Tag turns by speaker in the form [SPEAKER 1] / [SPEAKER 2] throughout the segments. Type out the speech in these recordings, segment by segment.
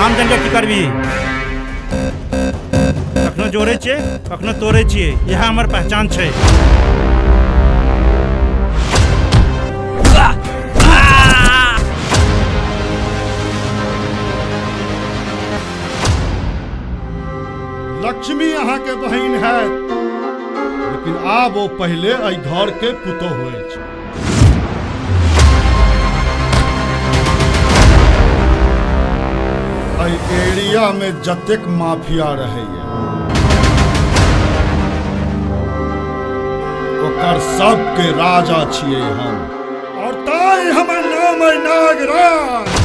[SPEAKER 1] नाम जान के की करबी? कखनो जोड़े छे कखनो तोड़े छिए, यह हमर पहचान छे।
[SPEAKER 2] लक्ष्मी यहाँ के बहन है, लेकिन आब वो पहले अई घर के पुतो हुए छे। अई एरिया में जतेक माफिया रहे ओकर सबके राजा छिए हम, और ताई हमर नाम है नागराज।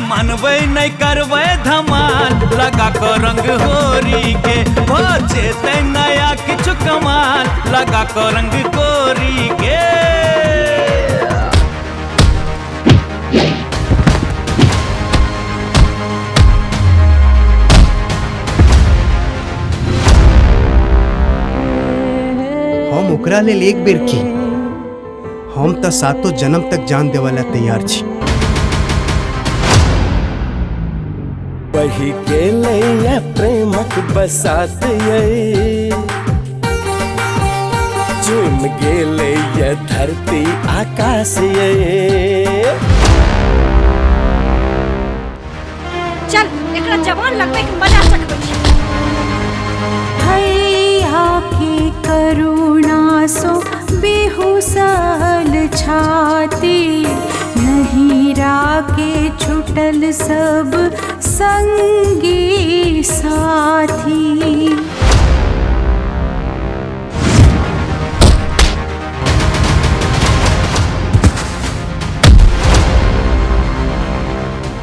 [SPEAKER 3] मनवे नहीं करवे धमाल, लगा को रंग होरी के भोजे ते नया किछु कमाल, लगा को रंग गोरी के।
[SPEAKER 4] हम ओकरा लेल एक बेर की, हम तो सातों जन्म तक जान देवाला तैयार छी।
[SPEAKER 5] वही के लिए प्रेमक बसात ये चुम गेले ये धरती आकाश ये।
[SPEAKER 6] चल एकरा जवान लगबे के मजा चखबै छी।
[SPEAKER 7] हैया की करुणा सो बेहुसल छाती, नहीं राके छुटल सब संगी साथी।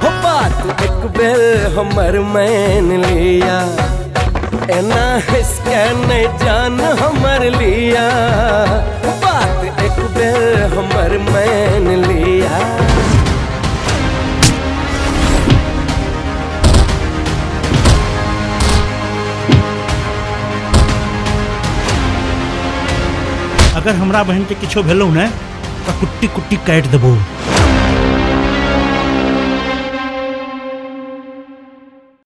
[SPEAKER 5] हो बात एक बेर हमर मान लिया, एना हिसके नहीं जान हमर लिया। बात एक बेर हमर मान लिया।
[SPEAKER 1] अगर हमरा बहन के किछो भेलौ ने तो कुट्टी कुट्टी काट देबो।